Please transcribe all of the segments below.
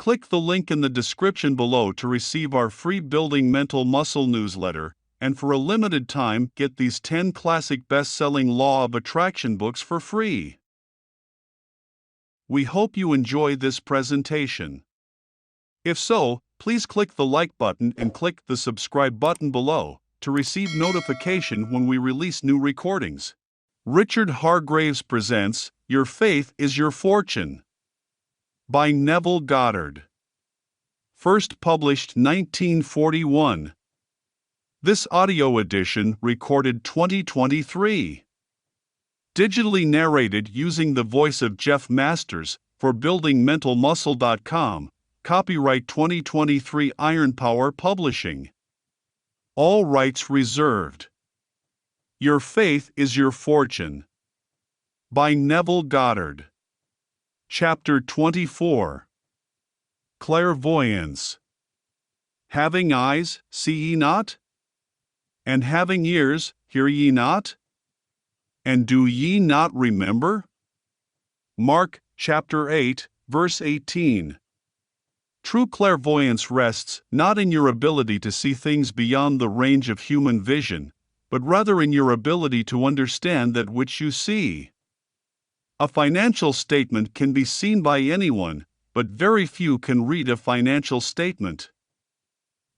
Click the link in the description below to receive our free Building Mental Muscle newsletter, and for a limited time get these 10 classic best-selling Law of Attraction books for free. We hope you enjoy this presentation. If so, please click the like button and click the subscribe button below to receive notification when we release new recordings. Richard Hargraves presents Your Faith is Your Fortune by Neville Goddard. First published 1941. This audio edition recorded 2023. Digitally narrated using the voice of Jeff Masters for BuildingMentalMuscle.com. Copyright 2023 Iron Power Publishing. All rights reserved. Your Faith is Your Fortune by Neville Goddard. Chapter 24. Clairvoyance. Having eyes, see ye not? And having ears, hear ye not? And do ye not remember? Mark chapter 8, verse 18. True clairvoyance rests not in your ability to see things beyond the range of human vision, but rather in your ability to understand that which you see. A financial statement can be seen by anyone, but very few can read a financial statement.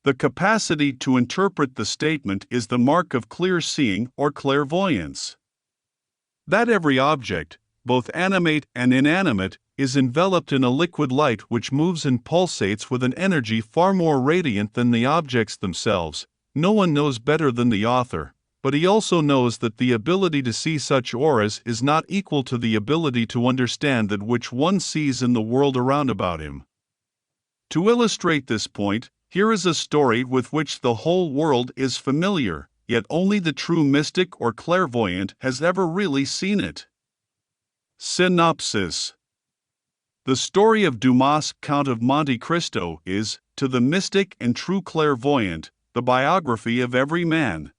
The capacity to interpret the statement is the mark of clear seeing or clairvoyance. That every object, both animate and inanimate, is enveloped in a liquid light which moves and pulsates with an energy far more radiant than the objects themselves, no one knows better than the author, but he also knows that the ability to see such auras is not equal to the ability to understand that which one sees in the world around about him. To illustrate this point, here is a story with which the whole world is familiar, yet only the true mystic or clairvoyant has ever really seen it. Synopsis. The story of Dumas' Count of Monte Cristo is, to the mystic and true clairvoyant, the biography of every man.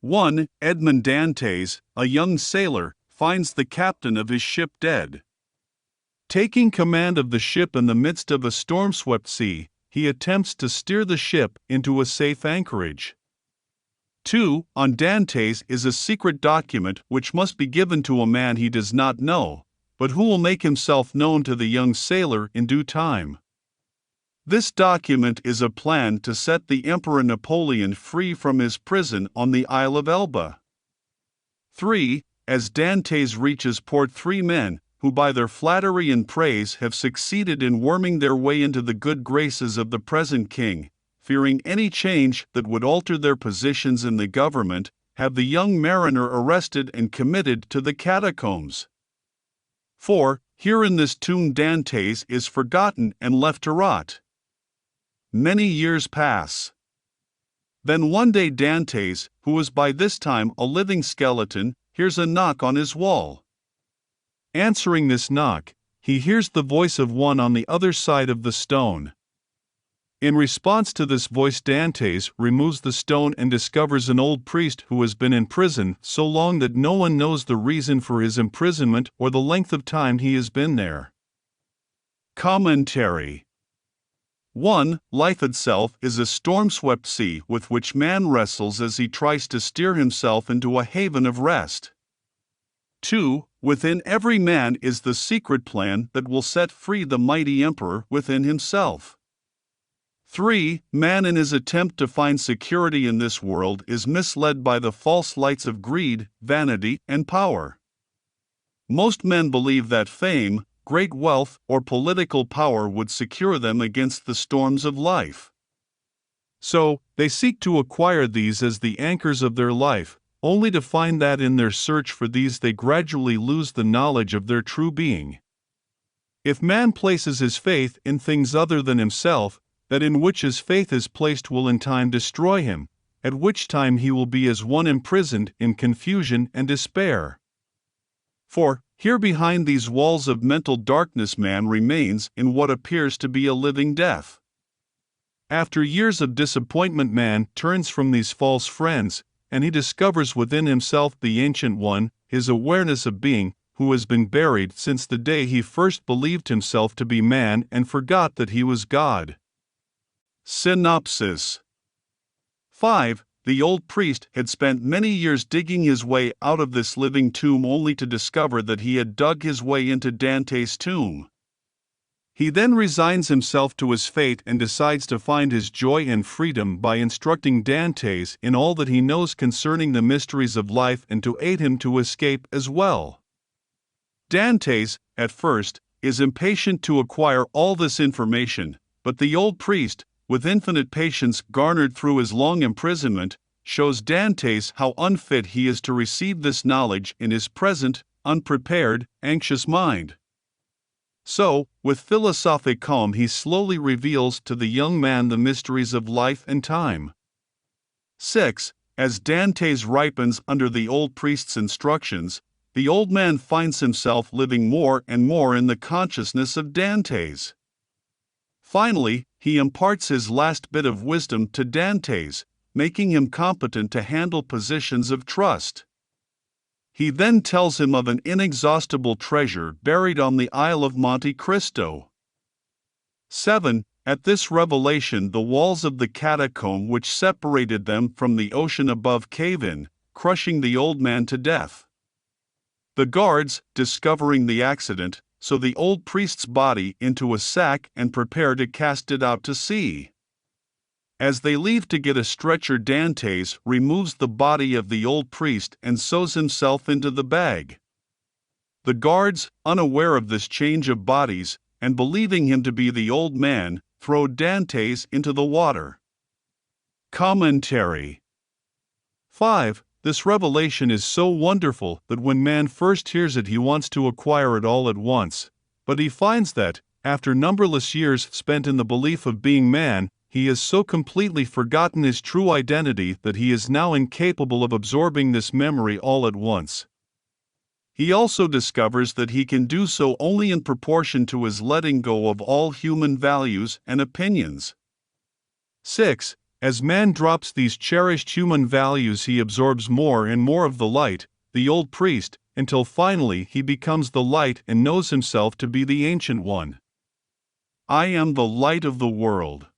1. Edmond Dantes, a young sailor, finds the captain of his ship dead. Taking command of the ship in the midst of a storm-swept sea, he attempts to steer the ship into a safe anchorage. 2. On Dantes is a secret document which must be given to a man he does not know, but who will make himself known to the young sailor in due time. This document is a plan to set the Emperor Napoleon free from his prison on the Isle of Elba. 3. As Dantes reaches port, 3 men, who by their flattery and praise have succeeded in worming their way into the good graces of the present king, fearing any change that would alter their positions in the government, have the young mariner arrested and committed to the catacombs. 4. Here in this tomb Dantes is forgotten and left to rot. Many years pass. Then one day Dantes, who is by this time a living skeleton, hears a knock on his wall. Answering this knock, he hears the voice of one on the other side of the stone. In response to this voice, Dantes removes the stone and discovers an old priest who has been in prison so long that no one knows the reason for his imprisonment or the length of time he has been there. Commentary. 1. Life itself is a storm-swept sea with which man wrestles as he tries to steer himself into a haven of rest. 2. Within every man is the secret plan that will set free the mighty emperor within himself. 3. Man in his attempt to find security in this world is misled by the false lights of greed, vanity, and power. Most men believe that fame, great wealth, or political power would secure them against the storms of life. So, they seek to acquire these as the anchors of their life, only to find that in their search for these they gradually lose the knowledge of their true being. If man places his faith in things other than himself, that in which his faith is placed will in time destroy him, at which time he will be as one imprisoned in confusion and despair. For, here behind these walls of mental darkness man remains in what appears to be a living death. After years of disappointment man turns from these false friends, and he discovers within himself the Ancient One, his awareness of being, who has been buried since the day he first believed himself to be man and forgot that he was God. Synopsis. 5. The old priest had spent many years digging his way out of this living tomb only to discover that he had dug his way into Dante's tomb. He then resigns himself to his fate and decides to find his joy and freedom by instructing Dante in all that he knows concerning the mysteries of life and to aid him to escape as well. Dante, at first, is impatient to acquire all this information, but the old priest, with infinite patience garnered through his long imprisonment, shows Dante how unfit he is to receive this knowledge in his present, unprepared, anxious mind. So, with philosophic calm, he slowly reveals to the young man the mysteries of life and time. 6. As Dante ripens under the old priest's instructions, the old man finds himself living more and more in the consciousness of Dante's. Finally, he imparts his last bit of wisdom to Dante's, making him competent to handle positions of trust. He then tells him of an inexhaustible treasure buried on the Isle of Monte Cristo. 7. At this revelation, the walls of the catacomb which separated them from the ocean above cave in, crushing the old man to death. The guards, discovering the accident, sew the old priest's body into a sack and prepare to cast it out to sea. As they leave to get a stretcher, Dante removes the body of the old priest and sews himself into the bag. The guards, unaware of this change of bodies, and believing him to be the old man, throw Dante into the water. Commentary. 5. This revelation is so wonderful that when man first hears it he wants to acquire it all at once, but he finds that, after numberless years spent in the belief of being man, he has so completely forgotten his true identity that he is now incapable of absorbing this memory all at once. He also discovers that he can do so only in proportion to his letting go of all human values and opinions. 6. As man drops these cherished human values, he absorbs more and more of the light, the old priest, until finally he becomes the light and knows himself to be the Ancient One. I am the light of the world.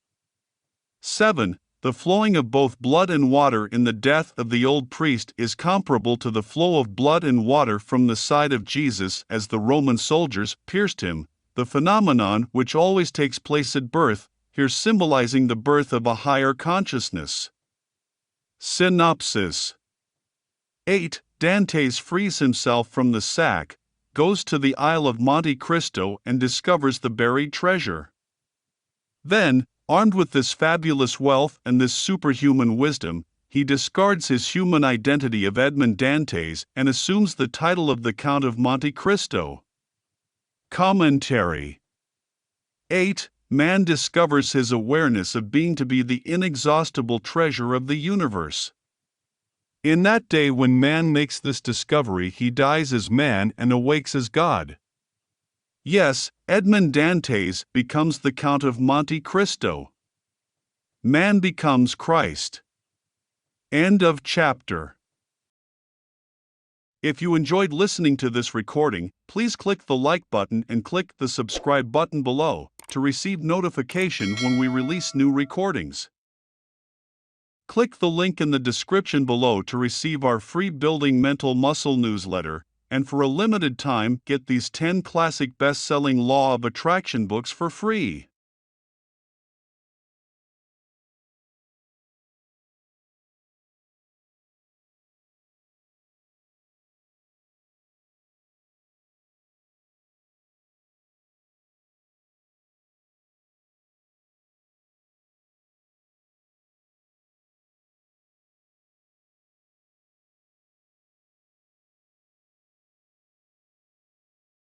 7. The flowing of both blood and water in the death of the old priest is comparable to the flow of blood and water from the side of Jesus as the Roman soldiers pierced him, the phenomenon which always takes place at birth, here symbolizing the birth of a higher consciousness. Synopsis. 8. Dante frees himself from the sack, goes to the Isle of Monte Cristo and discovers the buried treasure. Then, armed with this fabulous wealth and this superhuman wisdom, he discards his human identity of Edmond Dantes and assumes the title of the Count of Monte Cristo. Commentary. 8. Man discovers his awareness of being to be the inexhaustible treasure of the universe. In that day when man makes this discovery, he dies as man and awakes as God. Yes, Edmond Dantes becomes the Count of Monte Cristo. Man becomes Christ. End of chapter. If you enjoyed listening to this recording, please click the like button and click the subscribe button below to receive notification when we release new recordings. Click the link in the description below to receive our free Building Mental Muscle newsletter, and for a limited time get these 10 classic best-selling Law of Attraction books for free.